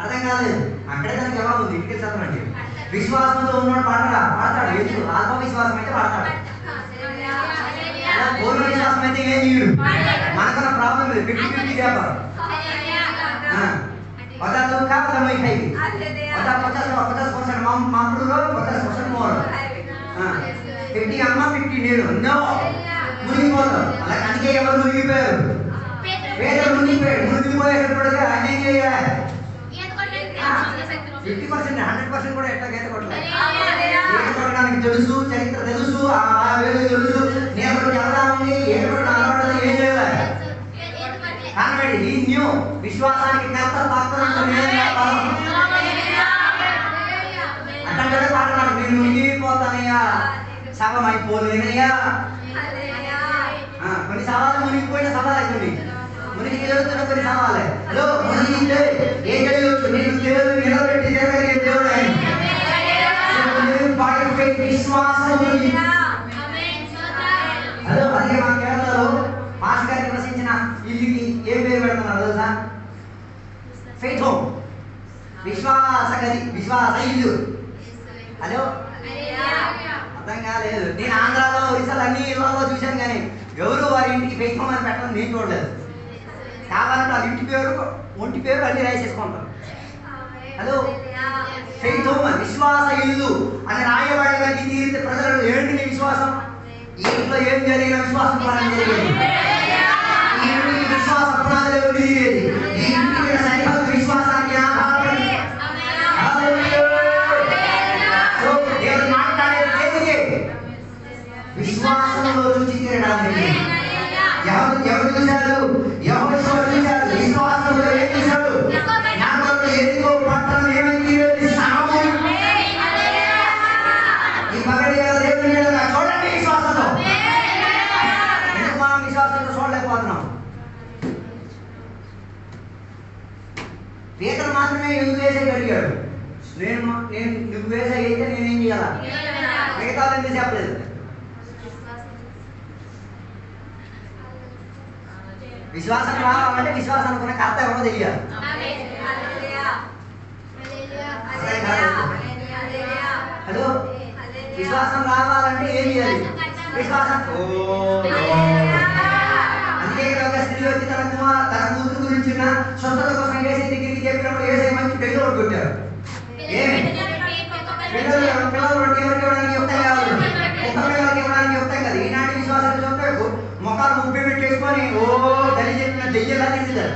అర్థం కాలేదు. అక్కడే దానికి జవాబు ఉంది. ఇంటికి చదవండి. విశ్వాసంతో ఉన్నాడు పాడతాడు. ఎందుకు? ఆత్మవిశ్వాసం అయితే పాడతాడు. పూర్ణ విశ్వాసం అయితే ఏం చేయడు. మనకున్న ప్రాబ్లం లేదు. 50-50 వ్యాపారం. పదార్థం కాకపోతే 50% మా అప్పుడు 50% మోరు 50 అమ్మ 50 నేను నో మునిగిపోతాం. అలా అందుకే ఎవరు మునిగిపోయారు? పేదలు మునిగిపోయాడు. మునిగిపోయేటప్పుడు ఆయన ఏం చేయాలి? 50% 100% కూడా ఎట్లా గీత కొట్టలేదు. గీత కొట్టడానికి తెలుసు, చరిత్ర తెలుసు, ఆ వేలు తెలుసు, నేను ఎలా ఉంది, ఏం చేయాలి? కనబడి ఈ న్యూ విశ్వాసానికి కర్త అంటే పాటలు నేను మునిగిపోతానయ్యా, సగం అయిపోలేనయ్యా. కొన్ని సవాళ్ళు మునిగిపోయిన సవాలు అవుతుంది. మునిగి జరుగుతున్న కొన్ని సవాలే. హలో, మునిగితే ఏం జరగవచ్చు? నేను దేవుడు నిలబెట్టి జరగలిగే దేవుడు ఆయన. విశ్వాసం. హలో, అదే మా కేరళలో మాస్ గారు నివసించిన ఇల్లుకి ఏం పేరు పెడుతున్నారు తెలుసా? ఫెయిత్ హోమ్, విశ్వాస గది, విశ్వాస ఇల్లు. హలో, అర్థం కాలేదు. నేను ఆంధ్రాలో ఒరిస్సాలో అన్ని ఇళ్లలో చూశాను, కానీ ఎవరు వారి ఇంటికి ఫెయిత్ హోమ్ అని పెట్టడం నేను చూడలేదు. కావాలంటే వాళ్ళ ఇంటి పేరు, ఒంటి పేరు అన్ని రాసేసుకుంటారు. హలో, ఫెయిత్ హోమ్, విశ్వాస ఇల్లు అని రాయబడేది తీరితే ప్రజలు ఏంటి నీ విశ్వాసం? ఈ ఇంట్లో ఏం జరిగిన విశ్వాసం జరిగేది. ఈ ఇంటికి విశ్వాస పునాదులు ఉండేది. ఈ ఇంటికి సరిహద్దు విశ్వాసానికి ఆధారపడి. దేవుడు మాట్లాడేది దేనికి? విశ్వాసంలో రుచి తీరడానికి. ఎవరు చూశారు? ఎవరు చూశారు? విశ్వాసంలో ఏం చూశాడు? జ్ఞాపకులు ఎరుకో పట్టణం ఏమైంది? సాము. ఈ మగడి దేవుని చూడండి విశ్వాసంలో. ఎందుకు మనం విశ్వాసంలో చూడలేకపోతున్నాం? పేతురు మాత్రమే ఎందుకు వేసేయగలిగాడు? నువ్వు వేసే అయితే నేనేం చేయాలా? మిగతా ఎందుకు చెప్పలేదు? విశ్వాసం రావాలంటే విశ్వాసం అనుకున్న కర్త ఎవరో తెలియాలి. హలో, విశ్వాసం రావాలంటే ఏం చేయాలి? విశ్వాసం. అందుకే ఒక స్త్రీ వచ్చి తన కూతురు గురించి స్వస్థత కోసం ఏసై దగ్గరికి చెప్పినప్పుడు ఏసై మంచి పెళ్లి ఒకటి కొట్టారు. ఏమి పిల్లలు రొట్టె ఎవరికి ఇవ్వడానికి యుక్తం కాదు, పిల్లలకి ఇవ్వడానికి యుక్తం కాదు. ఈనాటి విశ్వాసాలు చూస్తే మొక్కలు ముప్పై పెట్టేసుకొని ఓ తల్లి చెప్పిన దెయ్యలా తింటారు.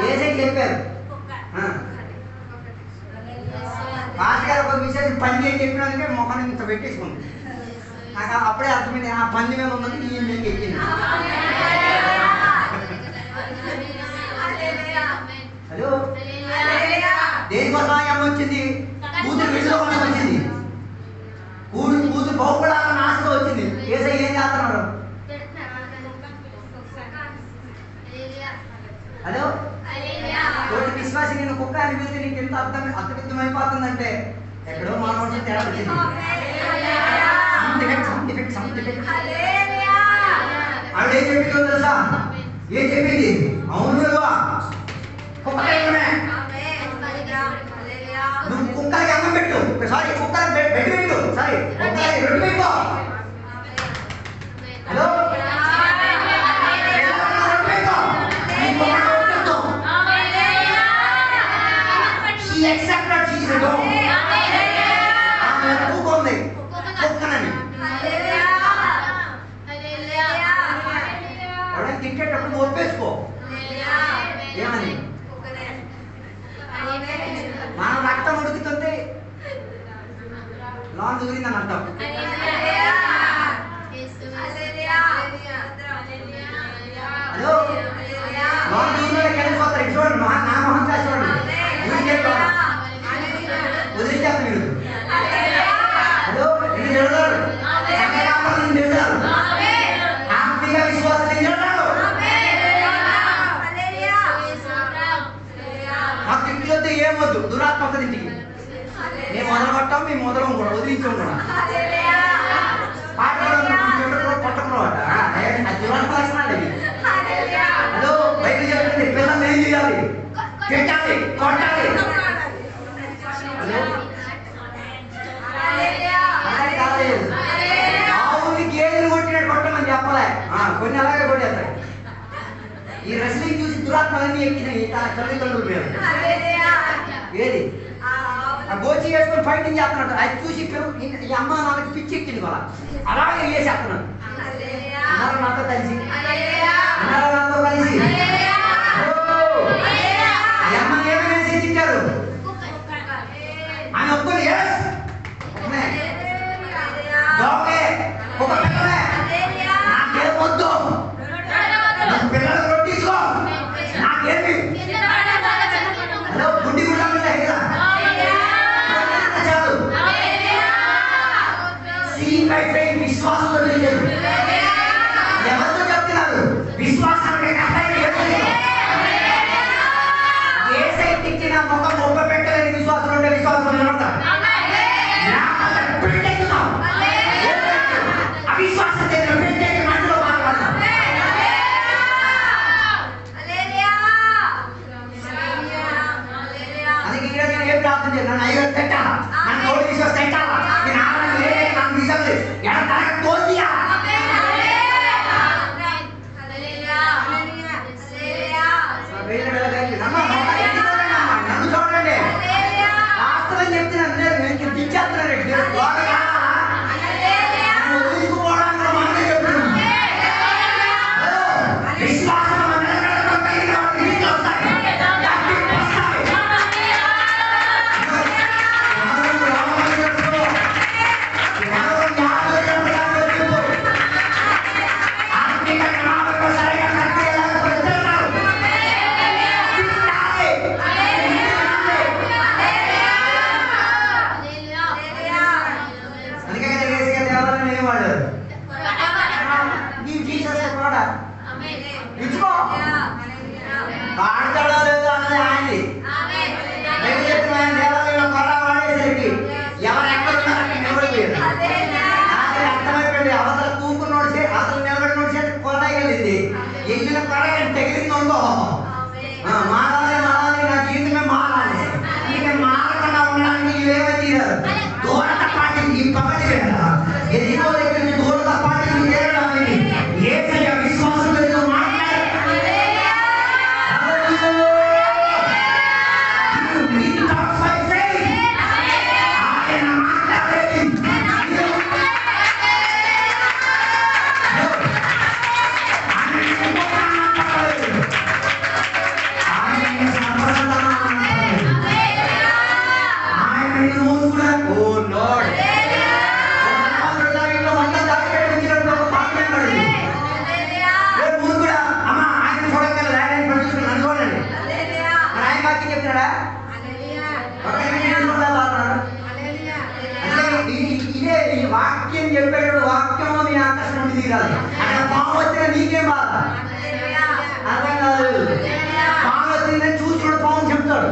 ఏసై చెప్పారు. పాస్ గారు ఒక విషయం పంది అని చెప్పినందుకే మొక్కను ఇంత పెట్టేసుకుంది. నాకు అప్పుడే అర్థమైంది, ఆ పంది మీద ఉన్నది ఈ మీద ఎక్కింది. హలో, దేనికోసం అమ్మ వచ్చింది? కూతురు విడుదల కోసం వచ్చింది. కూతురు బాగుపడాలని ఆశతో వచ్చింది. ఏసై ఏం చేస్తున్నాడు? హలో, తోటి విశ్వాసి నేను కుక్క అనిపిస్తే నీకు ఎంత అర్థవిద్ధం అయిపోతుందంటే ఎక్కడో మానవుడు తేడా వచ్చింది. ఆవిడ ఏం చెప్పిందో తెలుసా? ఏం చెప్పింది? అవును నువ్వు కుక్కలకి అన్నం పెట్టు, సారీ కుక్కలకి బెడ్ పెట్టు, సారీ కుక్కలకి రొట్టె పెట్టు. హలో, తిట్టేటప్పుడు ఒప్పేసుకో. ఏమని? మనం రక్తం ఉడుకుతుంది లాన్ దూరిందని అంటాం. హలో, లాన్ దూరంలో కలిసిపోతారు. చూడండి, నా మొహం కాసి చూడండి. వదిలిచేస్తాను మీరు. హలో, నేను తిడతాడు, నేను తిడతాడు, ఆత్మీయ విశ్వాసం తిడతాడు. మాకు ఇంటికి వద్ద ఏమొద్దు, దురాత్మ వస్తుంది ఇంటికి. మేము మొదలు పట్టాం, మేము మొదలం కూడా వదిలించాం కూడా. పాట పట్టకున్నమాట దురాత్మ లక్షణాలు. హలో, బయట చెప్పండి, పిల్లలు ఏం చేయాలి? పెట్టాలి, కొట్టాలి. ఆవుని గేదెలు కొట్టినట్టు కొట్టమని చెప్పలే, కొన్ని అలాగే కొట్టేస్తాయి. ఈ రెస్లింగ్ చూసి దురాత్మలన్నీ ఎక్కినాయి తన తల్లిదండ్రుల మీద. ఏది గోచి వేసుకొని ఫైటింగ్ చేస్తున్నాడు. అది చూసి ఈ అమ్మ నాన్నకి పిచ్చి ఎక్కింది వాళ్ళ. అలాగే వేసేస్తున్నాడు. అన్నారు నాతో కలిసి, అన్నారు నాతో కలిసి. అమ్మని ఏమైనా వేసి తింటారు. ఆయన ఒప్పుకొని దోకే ఒక పిల్లలే నాకేం వద్దు, పిల్లలు రొట్టించుకో నాకేమి. హలో, గుడ్డి గుడ్డ చాలు. విశ్వాసంతో ఎవరితో చెప్తున్నారు? విశ్వాసానికి అనుకో, మారాలి మారాలి, నా జీవితమే మారాలి, అందుకే మారకుండా ఉండడానికి ఇవేమైతే దూరత పాటి ఈ పగటి వేళ ఎదిగో దగ్గర నుంచి దూరత పాటి చేరడానికి ఏసయ్య విశ్వాసం లేదో మాట్లాడాలి. వాక్యం చెప్పేటప్పుడు వాక్యంలో నీ ఆకర్షణ తీరాలి. అక్కడ పాము వచ్చిన నీకేం బాధ? అర్థం కాదు. పాము వచ్చిందని చూసుకున్న పాము చెప్తాడు.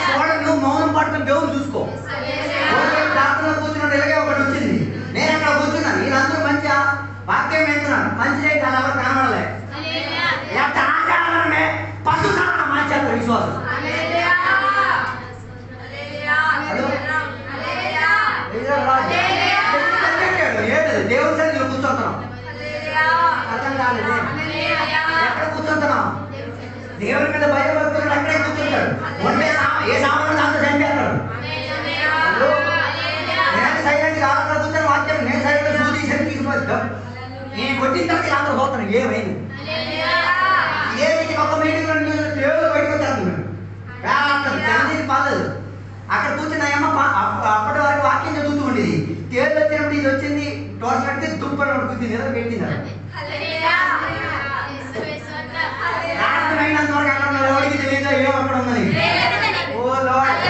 చూడండి, నువ్వు మౌనం పట్టుకుని దేవుని చూసుకో. ప్రార్థన కూర్చున్నాడు, ఇలాగే ఒకటి వచ్చింది, నేను అక్కడ కూర్చున్నాను, వీళ్ళందరూ మంచిగా వాక్యం వింటున్నాను, మంచిదే కదా, ఎవరు కనబడలే, లేకపోతే ఆచారమే పశుధారణ మార్చారు విశ్వాసం. దేవుడి సన్నిధిలో కూర్చుంటున్నాం, అర్థం కాలేదు. ఎక్కడ కూర్చుంటున్నాం? దేవుడి మీద భయభక్తులు అక్కడే కూర్చుంటాడు. ఉంటే ఏ సామాను దాంతో చంపేస్తాడు. నేను సైలెంట్ గా అక్కడ కూర్చొని వాక్యం, నేను సైలెంట్ గా చూసి తీసుకొస్తాం. నేను కొట్టిన తర్వాత అందరూ పోతాను, ఏమైంది ఏ ఒక మీటింగ్ దేవుడు బయటకు వచ్చేస్తున్నాడు, పర్లేదు. అక్కడ కూర్చున్న అమ్మ అప్పటి వరకు వాక్యం చదువుతూ ఉండేది, తేళ్ళు వచ్చినప్పుడు ఇది వచ్చింది, టోస్ పెడితే దుప్పటి కూర్చుంది, ఏదో పెట్టింది. రాత్రైనంత వరకు అక్కడ ఎవరికి తెలియదు ఏమో అక్కడ ఉందని. ఓ లార్డ్,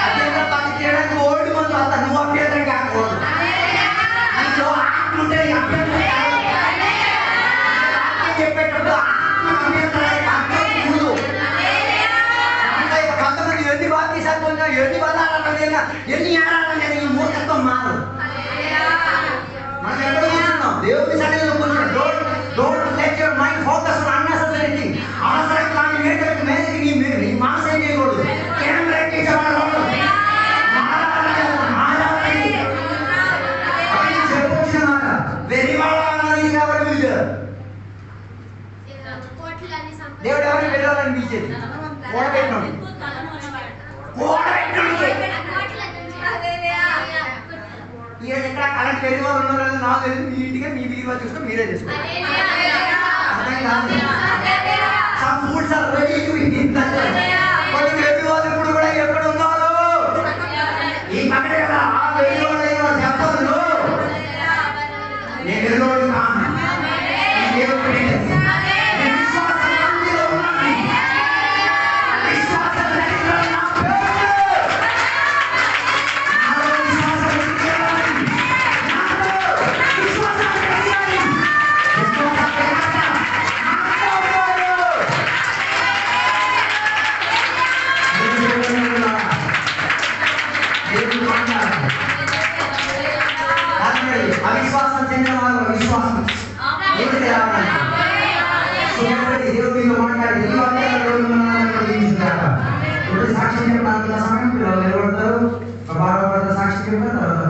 అదేంద్ర పని చేయడానికి ఓల్డ్ మంది వస్తా, నువ్వు అభ్యంతరం కాకూడదు. నీకు ఆత్మ ఉంటే చెప్పేటప్పుడు ఆత్మ అభ్యంతరాలు కొంతమంది ఎన్ని బాధ్యతలు పొందినా, ఎన్ని బలాలన్నా, ఎన్ని ఏడాలన్నా ఈ మూర్ఖత్వం మారు. మనం ఎక్కడ కూర్చున్నాం? దేవుడి సన్నిధిలో కూర్చున్నాం. Don't let your mind focus on unnecessary thing. అవసరం కాని మేకలకు మేలకి నీ మనసు ఏం చేయకూడదు. దేవుడు ఎవరిని వెళ్ళాలని పిలిచేది? ఓడబెట్టినాడు. ఈరోజు ఎక్కడ కరెంట్ పెళ్లి వాళ్ళు ఉన్నారో నాకు తెలియదు. మీ ఇంటికి మీ వీధిలో చూసుకొని మీరే చేసుకోండి. Foods are ready to eat. కొన్ని పెళ్లి వాళ్ళు ఇప్పుడు కూడా ఎక్కడ ఉన్నారు? ఈ పక్కనే కదా ఆ పెళ్లి వాళ్ళు చెప్పదు. నేను వెళ్ళోడు కాను. అవిశ్వాసం చెందిన వారు విశ్వాసం దేవుడికి రావాలి. దేవుడితో మాట్లాడి ఈ వాక్యాలు సాక్షి చెప్పడానికి సమయం నిలబడతారు. సాక్షి చెప్పారు.